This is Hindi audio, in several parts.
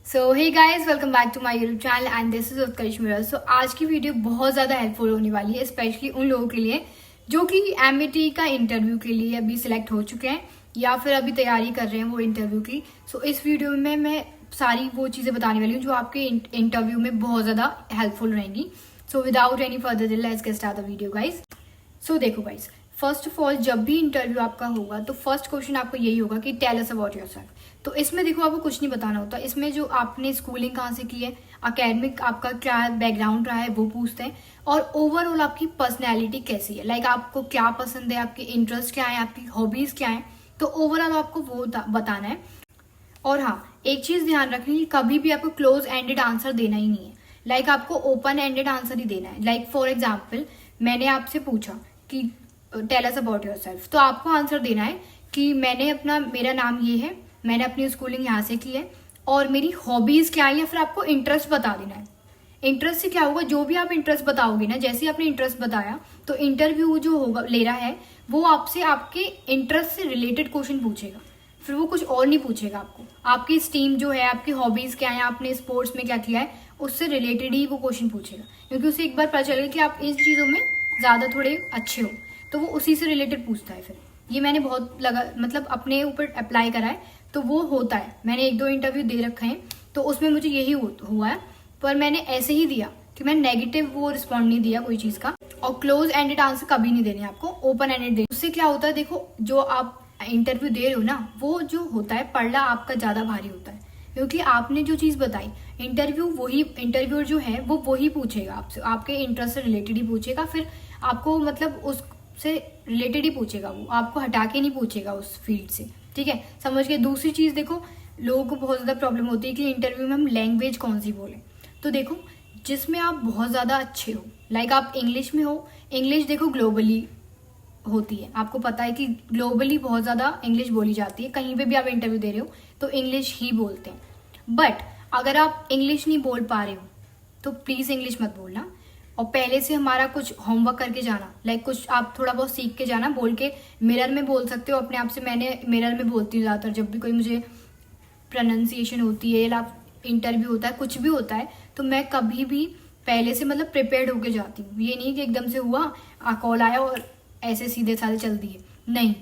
So hey guys, welcome back to my YouTube channel and this is Utkarsh Mirror. So आज की वीडियो बहुत ज़्यादा हेल्पफुल होने वाली है, स्पेशली उन लोगों के लिए जो कि एमईटी का इंटरव्यू के लिए अभी सिलेक्ट हो चुके हैं या फिर अभी तैयारी कर रहे हैं वो इंटरव्यू की। सो इस वीडियो में मैं सारी वो चीज़ें बताने वाली हूँ जो आपके इंटरव्यू में बहुत ज़्यादा हेल्पफुल रहेंगी। So without any further delay let's get start the video guys. So देखो गाइस, फर्स्ट ऑफ ऑल जब भी इंटरव्यू आपका होगा तो फर्स्ट क्वेश्चन आपको यही होगा कि टेल अस अबाउट योरसेल्फ। तो इसमें देखो आपको कुछ नहीं बताना होता, इसमें जो आपने स्कूलिंग कहाँ से की है, अकेडमिक आपका क्या बैकग्राउंड रहा है वो पूछते हैं, और ओवरऑल आपकी पर्सनैलिटी कैसी है, लाइक आपको क्या पसंद है, आपके इंटरेस्ट क्या है, आपकी हॉबीज क्या है, तो ओवरऑल आपको वो बताना है। और हाँ, एक चीज ध्यान रखनी, कभी भी आपको क्लोज एंडेड आंसर देना ही नहीं है, लाइक आपको ओपन एंडेड आंसर ही देना है। लाइक फॉर एग्जाम्पल मैंने आपसे पूछा कि टेल अस अबाउट योरसेल्फ, तो आपको आंसर देना है कि मेरा नाम ये है, मैंने अपनी स्कूलिंग यहाँ से की है और मेरी हॉबीज क्या है, या फिर आपको इंटरेस्ट बता देना है। इंटरेस्ट से क्या होगा, जो भी आप इंटरेस्ट बताओगे ना, जैसे आपने इंटरेस्ट बताया तो इंटरव्यू जो होगा ले रहा है वो आपसे आपके इंटरेस्ट से रिलेटेड क्वेश्चन पूछेगा, फिर वो कुछ और नहीं पूछेगा आपको। आपकी स्ट्रीम जो है, आपकी हॉबीज क्या है, आपने स्पोर्ट्स में क्या किया है, उससे रिलेटेड ही वो क्वेश्चन पूछेगा, क्योंकि उसे एक बार पता चलेगा कि आप इन चीज़ों में ज़्यादा थोड़े अच्छे हो, तो वो उसी से रिलेटेड पूछता है। फिर ये मैंने बहुत अपने ऊपर अप्लाई करा है, तो वो होता है। मैंने 1-2 इंटरव्यू दे रखे हैं तो उसमें मुझे यही हुआ है, पर मैंने ऐसे ही दिया कि मैंने नेगेटिव वो रिस्पॉन्ड नहीं दिया कोई चीज़ का। और क्लोज एंडेड आंसर कभी नहीं देने आपको, ओपन एंडेड देने। उससे क्या होता है, देखो जो आप इंटरव्यू दे रहे हो ना, वो जो होता है पढ़ना आपका ज़्यादा भारी होता है, क्योंकि आपने जो चीज़ बताई इंटरव्यूअर जो है वो वही पूछेगा आपसे, आपके इंटरेस्ट से रिलेटेड ही पूछेगा, फिर आपको उससे रिलेटेड ही पूछेगा, वो आपको हटा के नहीं पूछेगा उस फील्ड से, ठीक है, समझ गए। दूसरी चीज़ देखो, लोगों को बहुत ज़्यादा प्रॉब्लम होती है कि इंटरव्यू में हम लैंग्वेज कौन सी बोलें। तो देखो, जिसमें आप बहुत ज़्यादा अच्छे हो, लाइक आप इंग्लिश में हो, इंग्लिश देखो ग्लोबली होती है, आपको पता है कि ग्लोबली बहुत ज़्यादा इंग्लिश बोली जाती है, कहीं पे भी आप इंटरव्यू दे रहे हो तो इंग्लिश ही बोलते हैं। बट अगर आप इंग्लिश नहीं बोल पा रहे हो तो प्लीज़ इंग्लिश मत बोलना, और पहले से हमारा कुछ होमवर्क करके जाना, लाइक कुछ आप थोड़ा बहुत सीख के जाना। बोल के मिरर में बोल सकते हो अपने आप से, मैंने मिरर में बोलती हूँ ज़्यादातर, जब भी कोई मुझे प्रोनाउंसिएशन होती है या इंटरव्यू होता है, कुछ भी होता है, तो मैं कभी भी पहले से प्रिपेयर्ड होके जाती हूँ। ये नहीं कि एकदम से हुआ कॉल आया और ऐसे सीधे साधे चल दिए, नहीं,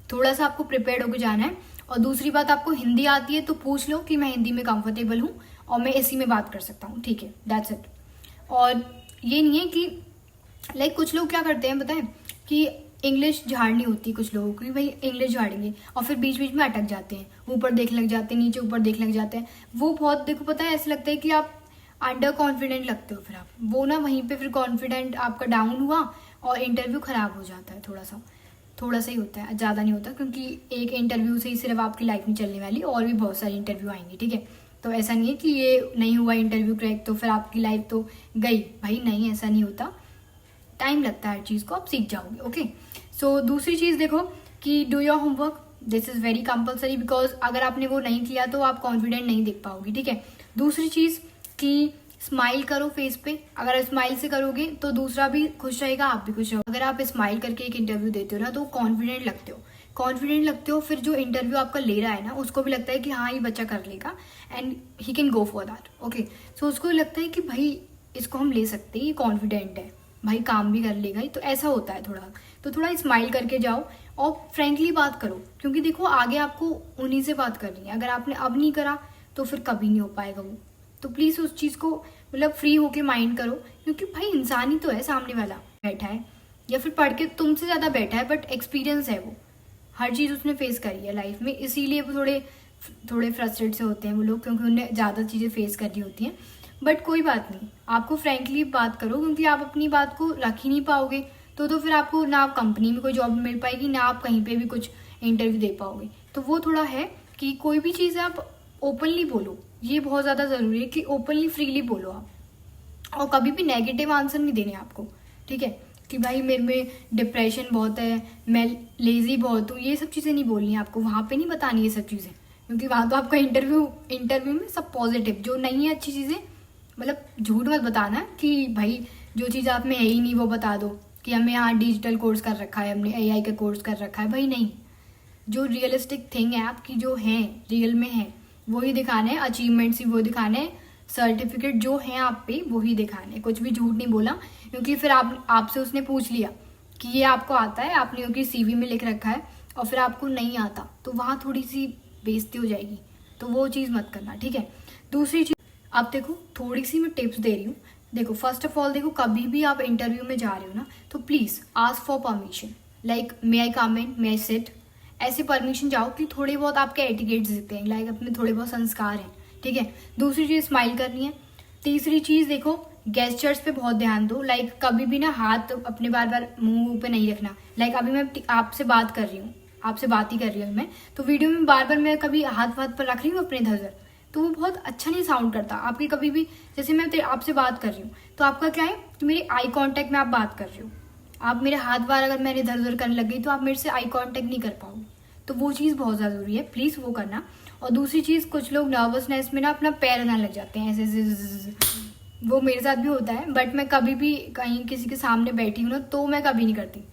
थोड़ा सा आपको प्रिपेयर्ड होके जाना है। और दूसरी बात, आपको हिंदी आती है तो पूछ लो कि मैं हिंदी में कंफर्टेबल हूँ और मैं इसी में बात कर सकता हूँ, ठीक है, दैट्स इट। और ये नहीं है कि लाइक कुछ लोग क्या करते हैं बताएं, कि इंग्लिश झाड़नी होती है कुछ लोगों की, भाई इंग्लिश झाड़ेंगे और फिर बीच बीच में अटक जाते हैं, ऊपर देखने लग जाते हैं, नीचे ऊपर देखने लग जाते हैं। वो बहुत देखो पता है, ऐसा लगता है कि आप अंडर कॉन्फिडेंट लगते हो, फिर आप वो ना वहीं पे फिर कॉन्फिडेंट आपका डाउन हुआ और इंटरव्यू खराब हो जाता है। थोड़ा सा ही होता है, ज़्यादा नहीं होता, क्योंकि एक इंटरव्यू से ही सिर्फ आपकी लाइफ नहीं चलने वाली, और भी बहुत सारे इंटरव्यू आएंगे, ठीक है। तो ऐसा नहीं है कि ये नहीं हुआ इंटरव्यू क्रैक तो फिर आपकी लाइफ तो गई, भाई नहीं, ऐसा नहीं होता, टाइम लगता है हर चीज़ को, आप सीख जाओगे, ओके। सो दूसरी चीज़ देखो कि do your homework, this is very compulsory, because अगर आपने वो नहीं किया तो आप कॉन्फिडेंट नहीं दिख पाओगे, ठीक है। दूसरी चीज़ कि स्माइल करो फेस पे, अगर स्माइल से करोगे तो दूसरा भी खुश रहेगा, आप भी खुश रहोगे। अगर आप स्माइल करके एक इंटरव्यू देते हो ना तो कॉन्फिडेंट लगते हो, फिर जो इंटरव्यू आपका ले रहा है ना उसको भी लगता है कि हाँ ये बच्चा कर लेगा and he can go for that, okay. So उसको लगता है कि भाई इसको हम ले सकते हैं, ये कॉन्फिडेंट है, भाई काम भी कर लेगा ही, तो ऐसा होता है थोड़ा। तो थोड़ा स्माइल करके जाओ और फ्रेंकली बात करो, क्योंकि देखो आगे आपको उन्हीं से बात करनी है, अगर आपने अब नहीं करा तो फिर कभी नहीं हो पाएगा वो। तो प्लीज़ उस चीज़ को फ्री होके माइंड करो, क्योंकि भाई इंसान ही तो है सामने वाला बैठा है, या फिर पढ़ के तुमसे ज़्यादा बैठा है, बट एक्सपीरियंस है, वो हर चीज़ उसने फेस करी है लाइफ में, इसीलिए वो थोड़े फ्रस्ट्रेट से होते हैं वो लोग, क्योंकि उन्हें ज़्यादा चीज़ें फेस करनी होती हैं। बट कोई बात नहीं, आपको फ्रेंकली बात करो, क्योंकि आप अपनी बात को रख ही नहीं पाओगे तो फिर आपको ना कंपनी में कोई जॉब मिल पाएगी, ना आप कहीं पे भी कुछ इंटरव्यू दे पाओगे। तो वो थोड़ा है कि कोई भी चीज़ आप ओपनली बोलो, ये बहुत ज़्यादा ज़रूरी है कि ओपनली फ्रीली बोलो आप, और कभी भी नेगेटिव आंसर नहीं देने आपको, ठीक है, कि भाई मेरे में डिप्रेशन बहुत है, मैं लेजी बहुत हूँ, ये सब चीज़ें नहीं बोलनी है आपको, वहाँ पे नहीं बतानी ये सब चीज़ें, क्योंकि वहाँ तो आपका इंटरव्यू में सब पॉजिटिव, जो नहीं है अच्छी चीज़ें, झूठ मत बताना कि भाई जो चीज़ आप में है ही नहीं वो बता दो कि हमें यहाँ डिजिटल कोर्स कर रखा है, हमने एआई का कोर्स कर रखा है, भाई नहीं, जो रियलिस्टिक थिंग है आपकी, जो है रियल में है वही दिखाने हैं, अचीवमेंट्स ही वो दिखाने हैं, सर्टिफिकेट जो है आप पे वही दिखाने हैं, कुछ भी झूठ नहीं बोला। क्योंकि फिर आपसे उसने पूछ लिया कि ये आपको आता है, आपने क्योंकि CV में लिख रखा है और फिर आपको नहीं आता, तो वहाँ थोड़ी सी बेइज्जती हो जाएगी, तो वो चीज़ मत करना, ठीक है। दूसरी चीज़, अब देखो थोड़ी सी मैं टिप्स दे रही हूँ। देखो फर्स्ट ऑफ ऑल, देखो कभी भी आप इंटरव्यू में जा रहे हो ना, तो please ask for permission, like may I come in, may I sit, ऐसे परमिशन जाओ कि थोड़े बहुत आपके एटिकेट्स दिखते हैं, लाइक अपने थोड़े बहुत संस्कार हैं, ठीक है। दूसरी चीज़ स्माइल करनी है। तीसरी चीज़ देखो गेस्चर्स पे बहुत ध्यान दो, लाइक कभी भी ना हाथ अपने बार बार मुंह पे नहीं रखना। लाइक अभी मैं आपसे बात कर रही हूँ, आपसे बात ही कर रही हूँ मैं, तो वीडियो में बार बार मैं कभी हाथ पर रख रही हूँ अपने इधर, तो वो बहुत अच्छा नहीं साउंड करता। आपकी कभी भी, जैसे मैं आपसे बात कर रही हूँ तो आपका क्या है कि मेरे आई कांटेक्ट में आप बात कर रहे हो, आप मेरे हाथ बार अगर मैंने इधर उधर करने लग गई तो आप मेरे से आई कांटेक्ट नहीं कर पाओगे, तो वो चीज़ बहुत ज़्यादा ज़रूरी है, प्लीज़ वो करना। और दूसरी चीज़, कुछ लोग नर्वसनेस में ना अपना पैर हिलाने लग जाते हैं ऐसे, वो मेरे साथ भी होता है, बट मैं कभी भी कहीं किसी के सामने बैठी हूँ ना तो मैं कभी नहीं करती।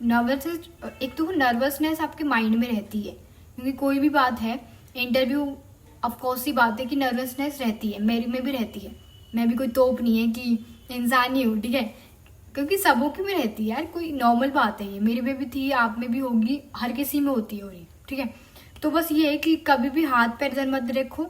नर्वसनेस, एक तो नर्वसनेस आपके माइंड में रहती है, क्योंकि कोई भी बात है, इंटरव्यू ऑफकोर्स ही बात है कि नर्वसनेस रहती है, मेरी में भी रहती है, मैं भी कोई तोप नहीं है कि इंसान ही हूँ, ठीक है, क्योंकि सबों की में रहती है यार, कोई नॉर्मल बात है ये, मेरे में भी थी, आप में भी होगी, हर किसी में होती है, हो रही, ठीक है। तो बस ये है कि कभी भी हाथ पैर इधर मत रखो,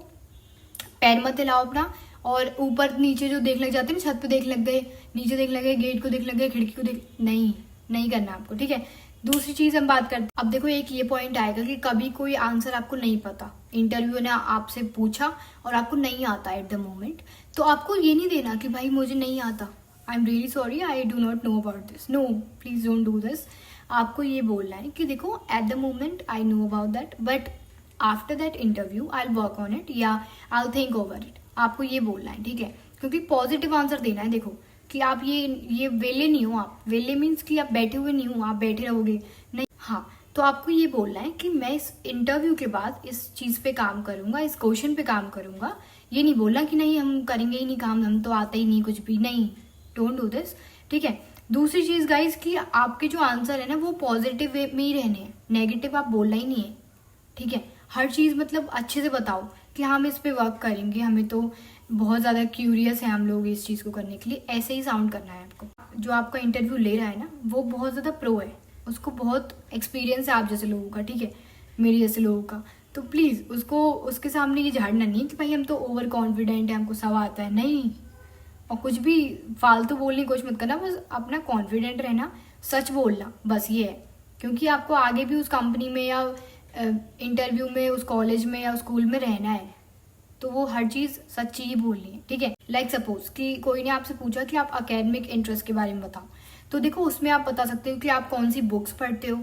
पैर मत हिलाओ अपना, और ऊपर नीचे जो देख लग जाते हैं ना, छत पे देख लग गए, नीचे देख लग गए, गेट को देख लग गए, खिड़की को देख, नहीं करना आपको, ठीक है। दूसरी चीज हम बात करते हैं, अब देखो एक ये पॉइंट आएगा कि कभी कोई आंसर आपको नहीं पता, इंटरव्यू ने आपसे पूछा और आपको नहीं आता एट द मोमेंट, तो आपको ये नहीं देना कि भाई मुझे नहीं आता, I am really sorry, I do not know about this, no please don't do this. आपको ये बोलना है कि देखो at the moment I know about that, but after that interview I will work on it, या I will think over it, आपको ये बोलना है, ठीक है। क्योंकि पॉजिटिव आंसर देना है, देखो कि आप ये वेले नहीं हो, आप वेले मीन्स कि आप बैठे हुए नहीं हो, आप बैठे रहोगे नहीं, हाँ, तो आपको ये बोलना है कि मैं इस इंटरव्यू के बाद इस चीज़ पे काम करूंगा, इस क्वेश्चन पे काम करूंगा। ये नहीं बोलना कि नहीं हम करेंगे ही नहीं काम, हम तो आता ही नहीं कुछ भी, नहीं, डोंट डू दिस, ठीक है। दूसरी चीज़ गाइज कि आपके जो आंसर है ना वो पॉजिटिव वे में ही रहने हैं, नेगेटिव आप बोलना ही नहीं है, ठीक है। हर चीज़ मतलब अच्छे से बताओ कि हम इस पे वर्क करेंगे, हमें तो बहुत ज़्यादा क्यूरियस है हम लोग इस चीज़ को करने के लिए, ऐसे ही साउंड करना है आपको। जो आपका इंटरव्यू ले रहा है ना वो बहुत ज़्यादा प्रो है, उसको बहुत एक्सपीरियंस है आप जैसे लोगों का, ठीक है, मेरे जैसे लोगों का, तो प्लीज़ उसको उसके सामने ये झाड़ना नहीं कि भाई हम तो ओवर कॉन्फिडेंट है, हमको सब आता है, नहीं। और कुछ भी फालतू बोलने की कोशिश मत करना, बस अपना कॉन्फिडेंट रहना, सच बोलना, बस ये है। क्योंकि आपको आगे भी उस कंपनी में या इंटरव्यू में, उस कॉलेज में या स्कूल में रहना है, तो वो हर चीज़ सच्ची ही बोलनी है, ठीक है। लाइक सपोज कि कोई ने आपसे पूछा कि आप अकेडमिक इंटरेस्ट के बारे में बताओ, तो देखो उसमें आप बता सकते हो कि आप कौन सी बुक्स पढ़ते हो,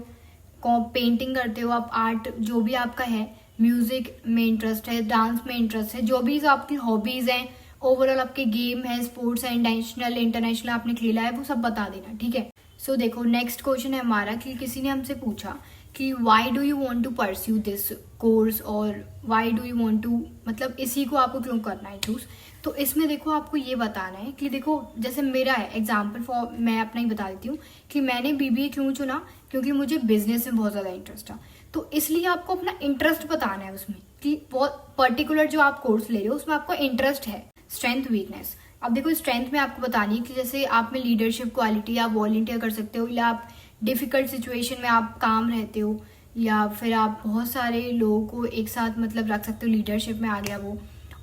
कौन पेंटिंग करते हो, आप आर्ट जो भी आपका है, म्यूजिक में इंटरेस्ट है, डांस में इंटरेस्ट है, जो भी आपकी हॉबीज़ हैं, ओवरऑल आपके गेम है, स्पोर्ट्स है, नेशनल इंटरनेशनल आपने खेला है, वो सब बता देना, ठीक है। सो देखो नेक्स्ट क्वेश्चन है हमारा कि किसी ने हमसे पूछा कि why do you want to pursue this course, और why do you want to, मतलब इसी को आपको क्यों करना है चूज। तो इसमें देखो आपको ये बताना है कि देखो जैसे मेरा है एग्जाम्पल फॉर, मैं अपना ही बता देती हूँ कि मैंने BBA क्यों चुना, क्योंकि मुझे बिजनेस में बहुत ज़्यादा इंटरेस्ट था, तो इसलिए आपको अपना इंटरेस्ट बताना है उसमें कि बहुत पर्टिकुलर जो आप कोर्स ले रहे हो उसमें आपको इंटरेस्ट है। स्ट्रेंथ वीकनेस, अब देखो स्ट्रेंथ में आपको बतानी है कि जैसे आप में लीडरशिप क्वालिटी, आप वॉलंटियर कर सकते हो, या आप डिफिकल्ट सिचुएशन में आप काम रहते हो, या फिर आप बहुत सारे लोगों को एक साथ मतलब रख सकते हो, लीडरशिप में आ गया वो।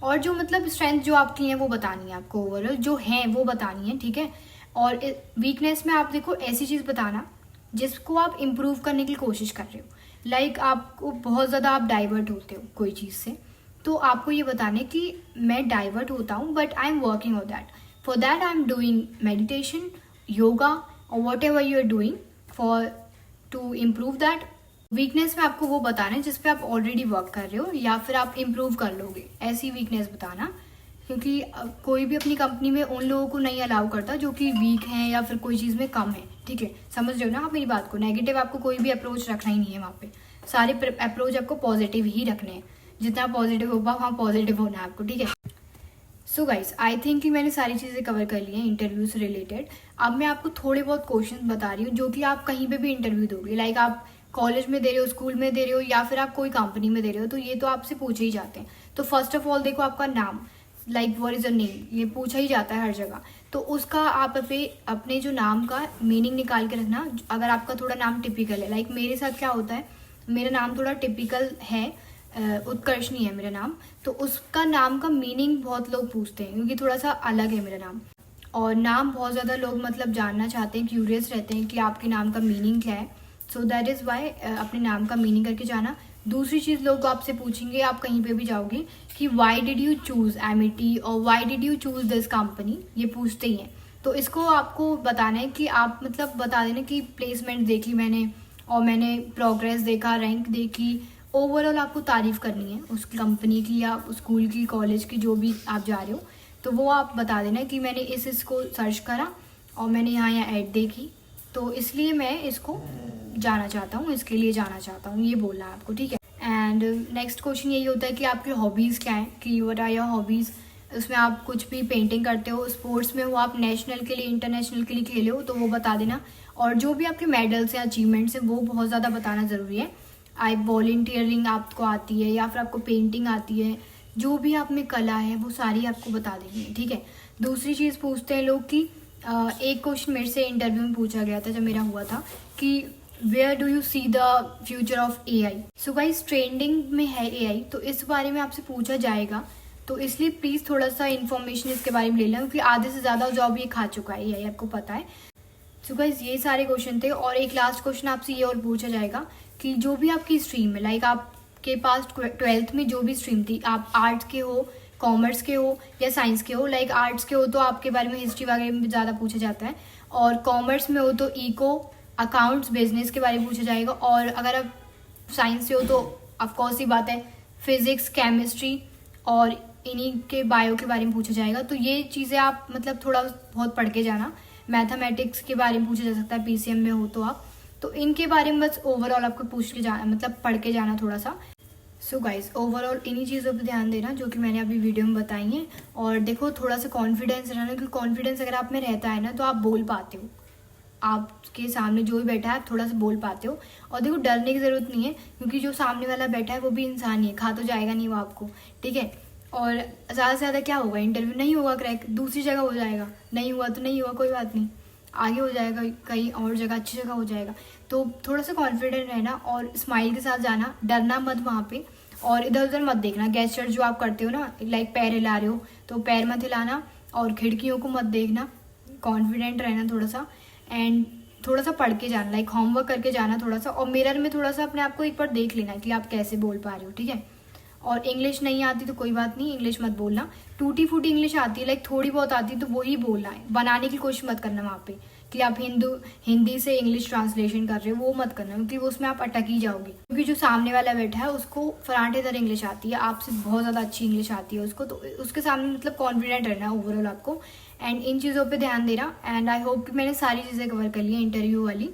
और जो मतलब स्ट्रेंथ जो आपकी है वो बतानी है आपको, ओवरऑल जो है वो बतानी है, ठीक है। और वीकनेस में आप देखो ऐसी चीज़ बताना जिसको आप इम्प्रूव करने की कोशिश कर रहे हो, लाइक आपको बहुत ज़्यादा आप डाइवर्ट होते हो कोई चीज़ से, तो आपको ये बताने कि मैं डाइवर्ट होता हूँ but I am working on that, for that I am doing meditation, yoga और whatever you are doing for to improve that. Weakness में आपको वो बताना है जिस पे आप ऑलरेडी वर्क कर रहे हो या फिर आप इम्प्रूव कर लोगे, ऐसी वीकनेस बताना। क्योंकि कोई भी अपनी कंपनी में उन लोगों को नहीं अलाउ करता जो कि वीक हैं या फिर कोई चीज़ में कम है, ठीक है, समझ रहे हो ना आप मेरी बात को। नेगेटिव आपको कोई भी अप्रोच रखना ही नहीं है वहाँ पे, सारे अप्रोच आपको पॉजिटिव ही रखने हैं, जितना पॉजिटिव होगा वहाँ पॉजिटिव होना है आपको, ठीक है। सो गाइस आई थिंक कि मैंने सारी चीज़ें कवर कर ली हैं इंटरव्यू से रिलेटेड। अब मैं आपको थोड़े बहुत क्वेश्चन बता रही हूँ जो कि आप कहीं पे भी इंटरव्यू दोगे, लाइक आप कॉलेज में दे रहे हो, स्कूल में दे रहे हो, या फिर आप कोई कंपनी में दे रहे हो, तो ये तो आपसे पूछे ही जाते हैं। तो फर्स्ट ऑफ ऑल देखो आपका नाम, like what is your name, ये पूछा ही जाता है हर जगह। तो उसका आप अपने जो नाम का मीनिंग निकाल के रखना। अगर आपका थोड़ा नाम टिपिकल है, लाइक मेरे साथ क्या होता है, मेरा नाम थोड़ा टिपिकल है, उत्कर्षणी है मेरा नाम, तो उसका नाम का मीनिंग बहुत लोग पूछते हैं क्योंकि थोड़ा सा अलग है मेरा नाम। और नाम बहुत ज़्यादा लोग मतलब जानना चाहते हैं, क्यूरियस रहते हैं कि आपके नाम का मीनिंग क्या है। सो दैट इज़ वाई अपने नाम का मीनिंग करके जाना। दूसरी चीज़ लोग आपसे पूछेंगे, आप कहीं पे भी जाओगे, कि why did you choose Amity और why did you choose this company, ये पूछते ही हैं। तो इसको आपको बताना है कि आप मतलब बता देना कि प्लेसमेंट देखी मैंने और मैंने प्रोग्रेस देखा, रैंक देखी, ओवरऑल आपको तारीफ़ करनी है उस कंपनी की या स्कूल की, कॉलेज की, जो भी आप जा रहे हो। तो वो आप बता देना कि मैंने इसको सर्च करा और मैंने यहाँ ऐड देखी, तो इसलिए मैं इसको जाना चाहता हूँ, इसके लिए जाना चाहता हूँ, ये बोलना है आपको, ठीक है। एंड नेक्स्ट क्वेश्चन यही होता है कि आपकी हॉबीज़ क्या हैं, कि व्हाट आर योर हॉबीज़। उसमें आप कुछ भी पेंटिंग करते हो, स्पोर्ट्स में हो, आप नेशनल के लिए, इंटरनेशनल के लिए खेले हो, तो वो बता देना। और जो भी आपके मेडल्स या अचीवमेंट्स हैं वो बहुत ज़्यादा बताना ज़रूरी है। वॉलंटियरिंग आपको आती है या फिर आपको पेंटिंग आती है, जो भी आप में कला है वो सारी आपको बता देनी है, ठीक है। दूसरी चीज़ पूछते हैं लोग कि एक क्वेश्चन मेरे से इंटरव्यू में पूछा गया था जब मेरा हुआ था कि where do you see the future of AI। So guys trending में है AI, तो इस बारे में आपसे पूछा जाएगा, तो इसलिए प्लीज़ थोड़ा सा इन्फॉर्मेशन इसके बारे में ले लें क्योंकि आधे से ज़्यादा जॉब ये खा चुका है AI, आपको पता है। सो गाइस ये सारे क्वेश्चन थे। और एक लास्ट क्वेश्चन आपसे ये और पूछा जाएगा कि जो भी आपकी स्ट्रीम है, लाइक आपके पास 12th में जो भी स्ट्रीम थी, आप आर्ट्स के हो, कॉमर्स के हो या साइंस के हो। लाइक आर्ट्स के हो तो आपके बारे में हिस्ट्री वगैरह में ज़्यादा पूछा जाता है, और कॉमर्स में हो तो इको, अकाउंट्स, बिजनेस के बारे में पूछा जाएगा। और अगर आप साइंस से हो तो ऑफकोर्स ही बात है फिजिक्स, केमिस्ट्री और इन्हीं के बायो के बारे में पूछा जाएगा। तो ये चीज़ें आप मतलब थोड़ा बहुत पढ़ के जाना। मैथमेटिक्स के बारे में पूछा जा सकता है PCM में हो तो आप, तो इनके बारे में बस ओवरऑल आपको पूछ के जाना, मतलब पढ़ के जाना थोड़ा सा। सो गाइस ओवरऑल इन्हीं चीज़ों पे ध्यान देना जो कि मैंने अभी वीडियो में बताई हैं। और देखो थोड़ा सा कॉन्फिडेंस रहना, क्योंकि कॉन्फिडेंस अगर आप में रहता है ना तो आप बोल पाते हो, आपके सामने जो भी बैठा है आप थोड़ा सा बोल पाते हो। और देखो डरने की ज़रूरत नहीं है क्योंकि जो सामने वाला बैठा है वो भी इंसान ही है, खा तो जाएगा नहीं वो आपको, ठीक है। और ज़्यादा से ज़्यादा क्या होगा, इंटरव्यू नहीं होगा क्रैक, दूसरी जगह हो जाएगा, नहीं हुआ तो नहीं हुआ, कोई बात नहीं, आगे हो जाएगा, कहीं और जगह अच्छी जगह हो जाएगा। तो थोड़ा सा कॉन्फिडेंट रहना और स्माइल के साथ जाना, डरना मत वहाँ पे। और इधर उधर मत देखना, गेस्चर जो आप करते हो ना, लाइक पैर हिला रहे हो तो पैर मत हिलाना, और खिड़कियों को मत देखना, कॉन्फिडेंट रहना थोड़ा सा। एंड थोड़ा सा पढ़ के जाना, लाइक होमवर्क करके जाना थोड़ा सा, और मिरर में थोड़ा सा अपने आप को एक बार देख लेना कि आप कैसे बोल पा रहे हो, ठीक है। और इंग्लिश नहीं आती तो कोई बात नहीं, इंग्लिश मत बोलना, टूटी फूटी इंग्लिश आती है, लाइक थोड़ी बहुत आती है तो वही बोलना है, बनाने की कोशिश मत करना वहाँ पे कि आप हिंदी से इंग्लिश ट्रांसलेशन कर रहे हो, वो मत करना क्योंकि उसमें आप अटक ही जाओगे। क्योंकि जो सामने वाला बैठा है उसको फराटेदार इंग्लिश आती है, आपसे बहुत ज़्यादा अच्छी इंग्लिश आती है उसको, तो उसके सामने मतलब कॉन्फिडेंट रहना ओवरऑल आपको। एंड इन चीज़ों पर ध्यान देना। एंड आई होप कि मैंने सारी चीज़ें कवर कर ली हैं इंटरव्यू वाली,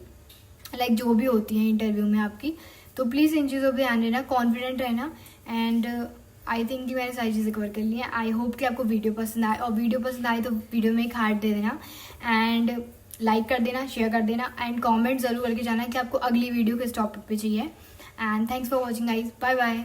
लाइक जो भी होती हैं इंटरव्यू में आपकी। तो प्लीज़ इन चीज़ों पे ध्यान देना, कॉन्फिडेंट रहना। एंड आई थिंक कि मैंने सारी चीज़ें कवर कर ली हैं। आई होप कि आपको वीडियो पसंद आए, और वीडियो पसंद आए तो वीडियो में एक हार्ट दे देना, एंड लाइक कर देना, शेयर कर देना, एंड कमेंट ज़रूर करके जाना कि आपको अगली वीडियो किस टॉपिक पे चाहिए। And thanks for watching guys, bye bye.